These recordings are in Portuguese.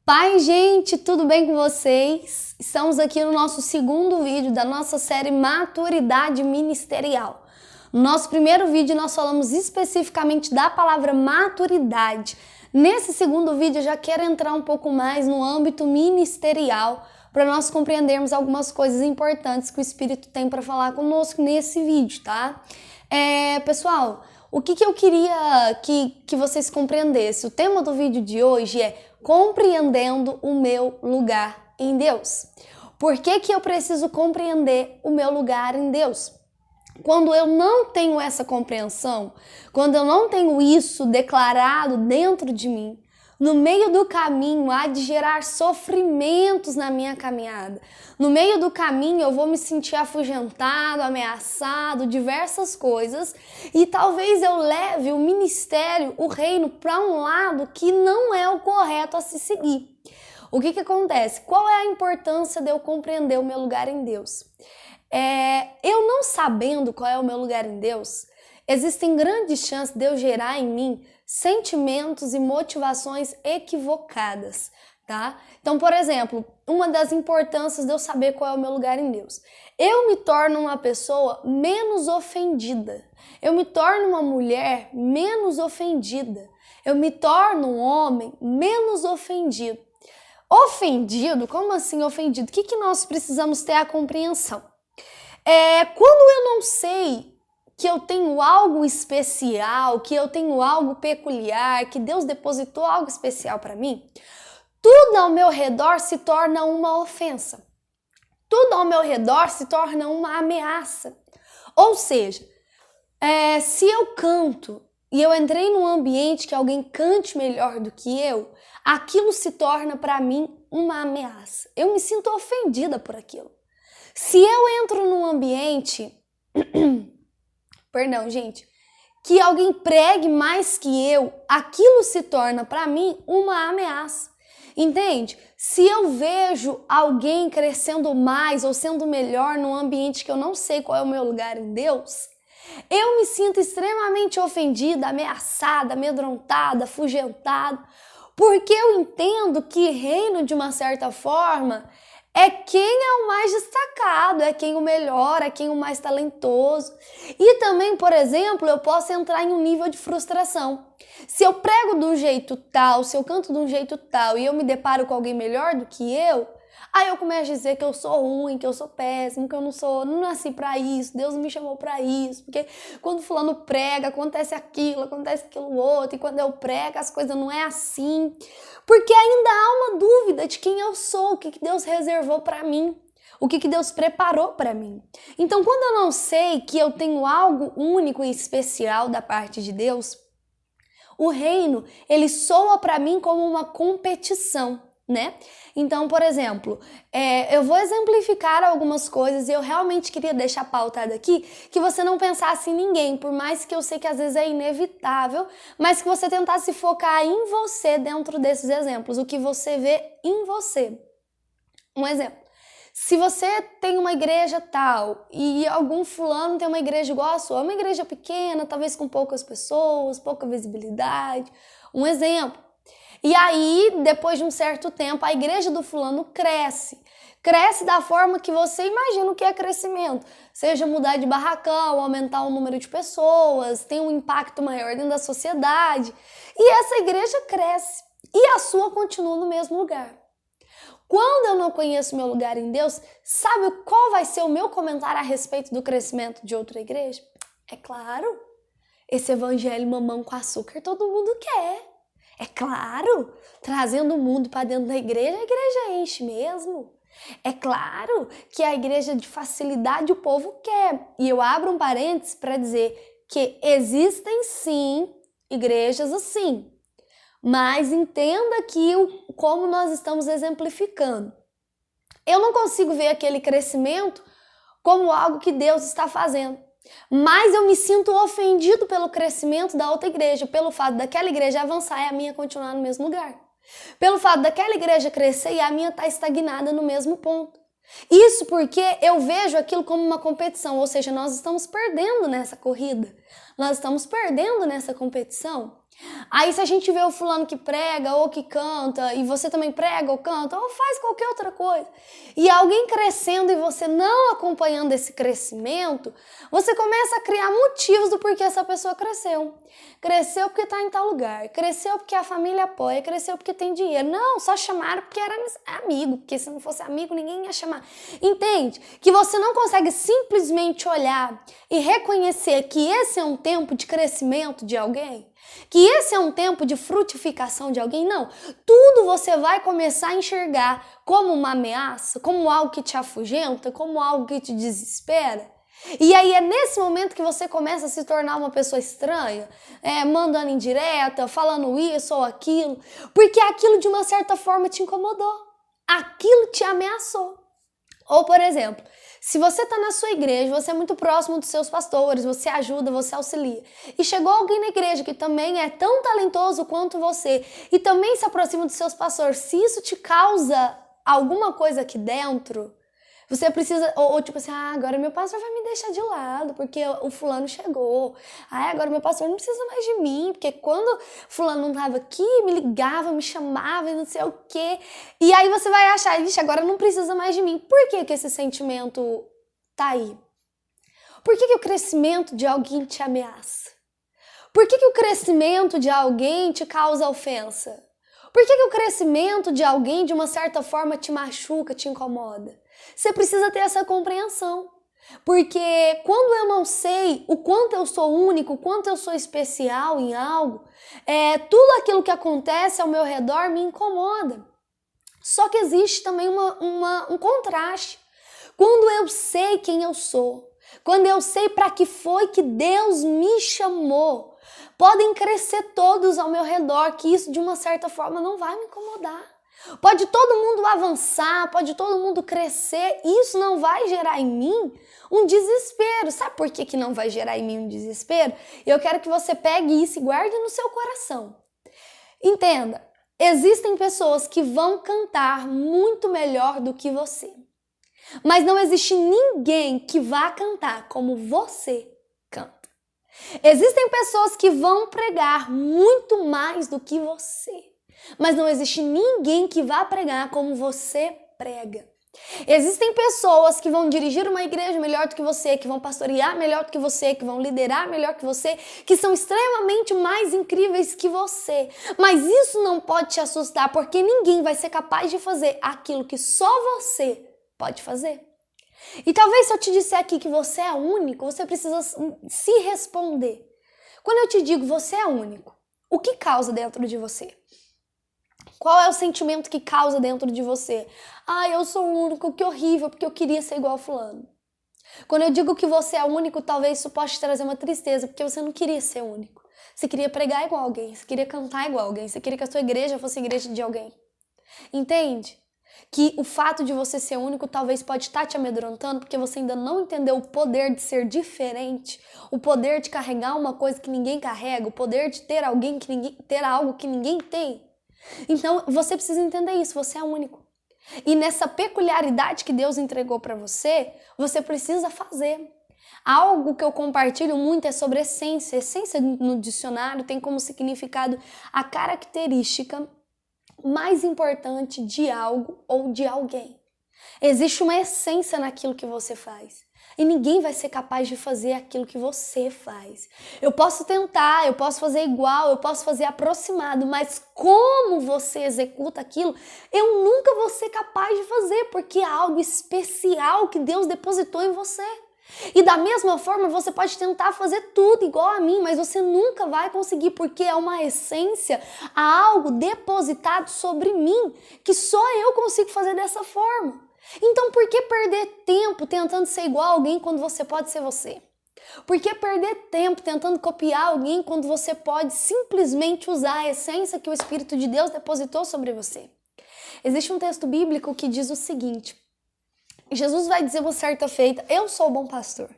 Paz, gente, tudo bem com vocês? Estamos aqui no nosso segundo vídeo da nossa série Maturidade Ministerial. No nosso primeiro vídeo nós falamos especificamente da palavra maturidade. Nesse segundo vídeo eu já quero entrar um pouco mais no âmbito ministerial para nós compreendermos algumas coisas importantes que o Espírito tem para falar conosco nesse vídeo, tá? Pessoal, o que eu queria que vocês compreendessem? O tema do vídeo de hoje é compreendendo o meu lugar em Deus. Por que eu preciso compreender o meu lugar em Deus? Quando eu não tenho essa compreensão, quando eu não tenho isso declarado dentro de mim, no meio do caminho há de gerar sofrimentos na minha caminhada. No meio do caminho eu vou me sentir afugentado, ameaçado, diversas coisas, e talvez eu leve o ministério, o reino, para um lado que não é o correto a se seguir. O que acontece? Qual é a importância de eu compreender o meu lugar em Deus? Eu não sabendo qual é o meu lugar em Deus, existem grandes chances de eu gerar em mim sentimentos e motivações equivocadas, tá? Então, por exemplo, uma das importâncias de eu saber qual é o meu lugar em Deus. Eu me torno uma pessoa menos ofendida. Eu me torno uma mulher menos ofendida. Eu me torno um homem menos ofendido. Ofendido? Como assim ofendido? O que nós precisamos ter a compreensão? Quando eu não sei que eu tenho algo especial, que eu tenho algo peculiar, que Deus depositou algo especial para mim, tudo ao meu redor se torna uma ofensa. Tudo ao meu redor se torna uma ameaça. Ou seja, se eu canto e eu entrei num ambiente que alguém cante melhor do que eu, aquilo se torna para mim uma ameaça. Eu me sinto ofendida por aquilo. Se eu entro num ambiente, que alguém pregue mais que eu, aquilo se torna para mim uma ameaça. Entende? Se eu vejo alguém crescendo mais ou sendo melhor num ambiente que eu não sei qual é o meu lugar em Deus, eu me sinto extremamente ofendida, ameaçada, amedrontada, afugentada, porque eu entendo que reino, de uma certa forma, é quem é o mais destacado, é quem o melhor, é quem o mais talentoso. E também, por exemplo, eu posso entrar em um nível de frustração. Se eu prego de um jeito tal, se eu canto de um jeito tal e eu me deparo com alguém melhor do que eu, aí eu começo a dizer que eu sou ruim, que eu sou péssimo, que eu não nasci pra isso, Deus me chamou pra isso, porque quando fulano prega, acontece aquilo outro, e quando eu prego as coisas não é assim, porque ainda há uma dúvida de quem eu sou, o que Deus reservou pra mim, o que Deus preparou pra mim. Então, quando eu não sei que eu tenho algo único e especial da parte de Deus, o reino, ele soa pra mim como uma competição, né? Então, por exemplo, eu vou exemplificar algumas coisas e eu realmente queria deixar pautado aqui que você não pensasse em ninguém, por mais que eu sei que às vezes é inevitável, mas que você tentasse focar em você dentro desses exemplos, o que você vê em você. Um exemplo, se você tem uma igreja tal e algum fulano tem uma igreja igual a sua, uma igreja pequena, talvez com poucas pessoas, pouca visibilidade, um exemplo. E aí, depois de um certo tempo, a igreja do fulano cresce. Cresce da forma que você imagina o que é crescimento. Seja mudar de barracão, aumentar o número de pessoas, ter um impacto maior dentro da sociedade. E essa igreja cresce. E a sua continua no mesmo lugar. Quando eu não conheço meu lugar em Deus, sabe qual vai ser o meu comentário a respeito do crescimento de outra igreja? É claro, esse evangelho mamão com açúcar todo mundo quer. É claro, trazendo o mundo para dentro da igreja, a igreja enche mesmo. É claro que a igreja de facilidade o povo quer. E eu abro um parênteses para dizer que existem sim igrejas assim. Mas entenda aqui como nós estamos exemplificando. Eu não consigo ver aquele crescimento como algo que Deus está fazendo. Mas eu me sinto ofendido pelo crescimento da outra igreja, pelo fato daquela igreja avançar e a minha continuar no mesmo lugar. Pelo fato daquela igreja crescer e a minha estar estagnada no mesmo ponto. Isso porque eu vejo aquilo como uma competição, ou seja, nós estamos perdendo nessa corrida, nós estamos perdendo nessa competição. Aí se a gente vê o fulano que prega ou que canta, e você também prega ou canta, ou faz qualquer outra coisa, e alguém crescendo e você não acompanhando esse crescimento, você começa a criar motivos do porquê essa pessoa cresceu. Cresceu porque está em tal lugar, cresceu porque a família apoia, cresceu porque tem dinheiro. Não, só chamaram porque era amigo, porque se não fosse amigo ninguém ia chamar. Entende? Que você não consegue simplesmente olhar e reconhecer que esse é um tempo de crescimento de alguém? Que esse é um tempo de frutificação de alguém? Não. Tudo você vai começar a enxergar como uma ameaça, como algo que te afugenta, como algo que te desespera. E aí é nesse momento que você começa a se tornar uma pessoa estranha, mandando indireta, falando isso ou aquilo, porque aquilo de uma certa forma te incomodou, aquilo te ameaçou. Ou, por exemplo, se você está na sua igreja, você é muito próximo dos seus pastores, você ajuda, você auxilia, e chegou alguém na igreja que também é tão talentoso quanto você e também se aproxima dos seus pastores, se isso te causa alguma coisa aqui dentro, você precisa, ou tipo assim, agora meu pastor vai me deixar de lado, porque o fulano chegou. Agora meu pastor não precisa mais de mim, porque quando fulano não estava aqui, me ligava, me chamava e não sei o quê. E aí você vai achar, ixi, agora não precisa mais de mim. Por que que esse sentimento tá aí? Por que que o crescimento de alguém te ameaça? Por que que o crescimento de alguém te causa ofensa? Por que que o crescimento de alguém, de uma certa forma, te machuca, te incomoda? Você precisa ter essa compreensão, porque quando eu não sei o quanto eu sou único, o quanto eu sou especial em algo, tudo aquilo que acontece ao meu redor me incomoda. Só que existe também um contraste. Quando eu sei quem eu sou, quando eu sei para que foi que Deus me chamou, podem crescer todos ao meu redor, que isso de uma certa forma não vai me incomodar. Pode todo mundo avançar, pode todo mundo crescer, isso não vai gerar em mim um desespero. Sabe por que não vai gerar em mim um desespero? Eu quero que você pegue isso e guarde no seu coração. Entenda, existem pessoas que vão cantar muito melhor do que você, mas não existe ninguém que vá cantar como você canta. Existem pessoas que vão pregar muito mais do que você, mas não existe ninguém que vá pregar como você prega. Existem pessoas que vão dirigir uma igreja melhor do que você, que vão pastorear melhor do que você, que vão liderar melhor que você, que são extremamente mais incríveis que você. Mas isso não pode te assustar, porque ninguém vai ser capaz de fazer aquilo que só você pode fazer. E talvez se eu te disser aqui que você é único, você precisa se responder. Quando eu te digo você é único, o que causa dentro de você? Qual é o sentimento que causa dentro de você? Eu sou único, que horrível, porque eu queria ser igual a fulano. Quando eu digo que você é único, talvez isso possa te trazer uma tristeza, porque você não queria ser único. Você queria pregar igual alguém, você queria cantar igual alguém, você queria que a sua igreja fosse a igreja de alguém. Entende? Que o fato de você ser único talvez pode estar te amedrontando, porque você ainda não entendeu o poder de ser diferente, o poder de carregar uma coisa que ninguém carrega, o poder de ter ter algo que ninguém tem. Então, você precisa entender isso, você é único. E nessa peculiaridade que Deus entregou para você, você precisa fazer. Algo que eu compartilho muito é sobre essência. Essência no dicionário tem como significado a característica mais importante de algo ou de alguém. Existe uma essência naquilo que você faz. E ninguém vai ser capaz de fazer aquilo que você faz. Eu posso tentar, eu posso fazer igual, eu posso fazer aproximado, mas como você executa aquilo, eu nunca vou ser capaz de fazer, porque é algo especial que Deus depositou em você. E da mesma forma, você pode tentar fazer tudo igual a mim, mas você nunca vai conseguir, porque é uma essência, há algo depositado sobre mim, que só eu consigo fazer dessa forma. Então, por que perder tempo tentando ser igual a alguém quando você pode ser você? Por que perder tempo tentando copiar alguém quando você pode simplesmente usar a essência que o Espírito de Deus depositou sobre você? Existe um texto bíblico que diz o seguinte: Jesus vai dizer uma certa feita, eu sou o bom pastor.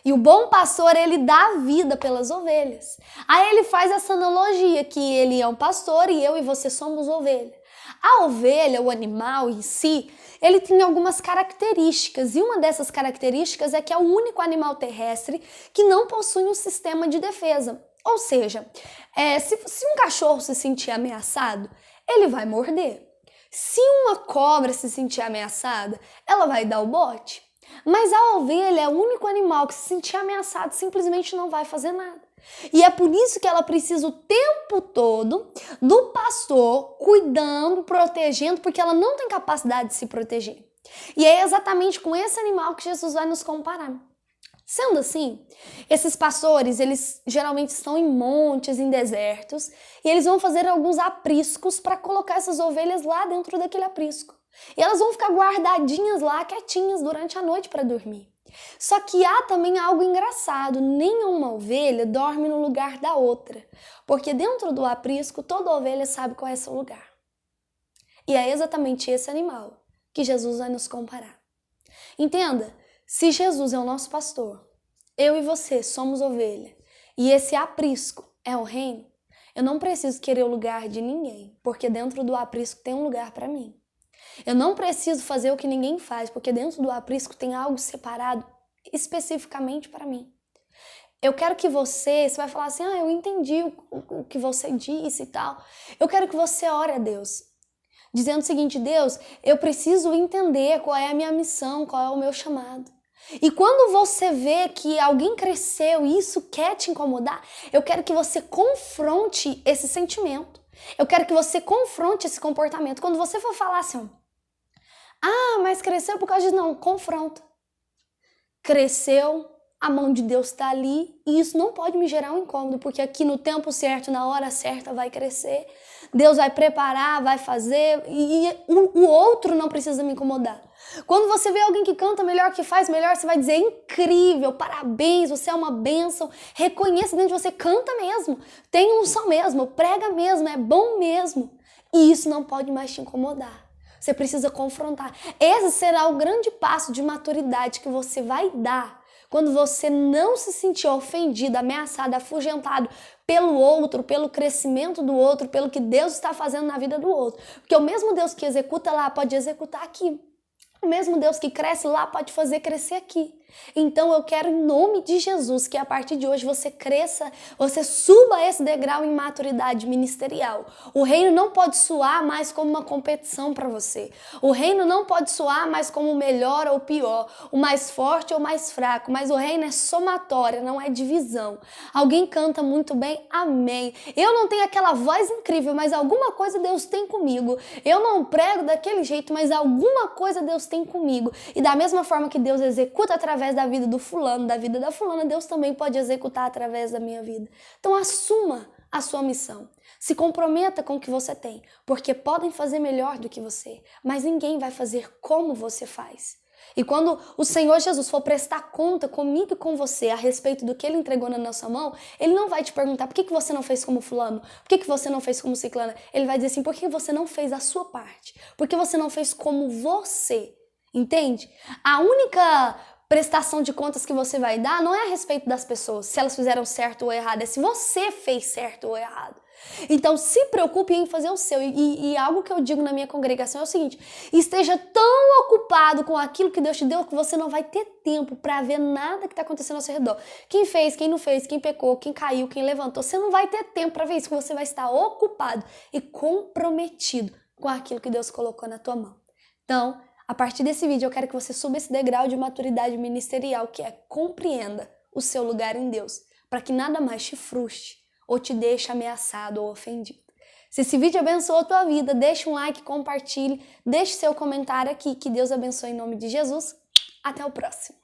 E o bom pastor, ele dá vida pelas ovelhas. Aí ele faz essa analogia que ele é um pastor e eu e você somos ovelha. A ovelha, o animal em si, ele tem algumas características, e uma dessas características é que é o único animal terrestre que não possui um sistema de defesa. Ou seja, se um cachorro se sentir ameaçado, ele vai morder. Se uma cobra se sentir ameaçada, ela vai dar o bote. Mas a ovelha é o único animal que, se sentir ameaçado, simplesmente não vai fazer nada. E é por isso que ela precisa o tempo todo do pastor cuidando, protegendo, porque ela não tem capacidade de se proteger. E é exatamente com esse animal que Jesus vai nos comparar. Sendo assim, esses pastores, eles geralmente estão em montes, em desertos, e eles vão fazer alguns apriscos para colocar essas ovelhas lá dentro daquele aprisco. E elas vão ficar guardadinhas lá, quietinhas, durante a noite para dormir. Só que há também algo engraçado, nenhuma ovelha dorme no lugar da outra, porque dentro do aprisco toda ovelha sabe qual é seu lugar. E é exatamente esse animal que Jesus vai nos comparar. Entenda, se Jesus é o nosso pastor, eu e você somos ovelha, e esse aprisco é o reino, eu não preciso querer o lugar de ninguém, porque dentro do aprisco tem um lugar para mim. Eu não preciso fazer o que ninguém faz, porque dentro do aprisco tem algo separado especificamente para mim. Eu quero que você vai falar assim, eu entendi o que você disse e tal. Eu quero que você ore a Deus, dizendo o seguinte, Deus, eu preciso entender qual é a minha missão, qual é o meu chamado. E quando você vê que alguém cresceu e isso quer te incomodar, eu quero que você confronte esse sentimento. Eu quero que você confronte esse comportamento. Quando você for falar assim, mas cresceu por causa disso. Não, confronta. Cresceu, a mão de Deus está ali e isso não pode me gerar um incômodo, porque aqui no tempo certo, na hora certa vai crescer. Deus vai preparar, vai fazer e o outro não precisa me incomodar. Quando você vê alguém que canta melhor, que faz melhor, você vai dizer, incrível, parabéns, você é uma bênção. Reconheça dentro de você, canta mesmo, tem unção mesmo, prega mesmo, é bom mesmo. E isso não pode mais te incomodar. Você precisa confrontar. Esse será o grande passo de maturidade que você vai dar quando você não se sentir ofendido, ameaçado, afugentado pelo outro, pelo crescimento do outro, pelo que Deus está fazendo na vida do outro. Porque o mesmo Deus que executa lá pode executar aqui. O mesmo Deus que cresce lá pode fazer crescer aqui. Então eu quero, em nome de Jesus, que a partir de hoje você cresça, você suba esse degrau em maturidade ministerial. O reino não pode soar mais como uma competição para você. O reino não pode soar mais como o melhor ou o pior, o mais forte ou o mais fraco, mas o reino é somatória, não é divisão. Alguém canta muito bem, amém. Eu não tenho aquela voz incrível, mas alguma coisa Deus tem comigo. Eu não prego daquele jeito, mas alguma coisa Deus tem comigo. E da mesma forma que Deus executa através da vida do fulano, da vida da fulana, Deus também pode executar através da minha vida. Então assuma a sua missão. Se comprometa com o que você tem, porque podem fazer melhor do que você, mas ninguém vai fazer como você faz. E quando o Senhor Jesus for prestar conta comigo e com você a respeito do que Ele entregou na nossa mão, Ele não vai te perguntar por que você não fez como fulano, por que você não fez como ciclana. Ele vai dizer assim, por que você não fez a sua parte? Por que você não fez como você? Entende? A única prestação de contas que você vai dar não é a respeito das pessoas, se elas fizeram certo ou errado, é se você fez certo ou errado. Então se preocupe em fazer o seu. E algo que eu digo na minha congregação é o seguinte, esteja tão ocupado com aquilo que Deus te deu que você não vai ter tempo para ver nada que está acontecendo ao seu redor. Quem fez, quem não fez, quem pecou, quem caiu, quem levantou, você não vai ter tempo para ver isso, você vai estar ocupado e comprometido com aquilo que Deus colocou na tua mão. Então, a partir desse vídeo, eu quero que você suba esse degrau de maturidade ministerial, que é compreenda o seu lugar em Deus, para que nada mais te frustre ou te deixe ameaçado ou ofendido. Se esse vídeo abençoou a tua vida, deixa um like, compartilhe, deixe seu comentário aqui, que Deus abençoe em nome de Jesus. Até o próximo.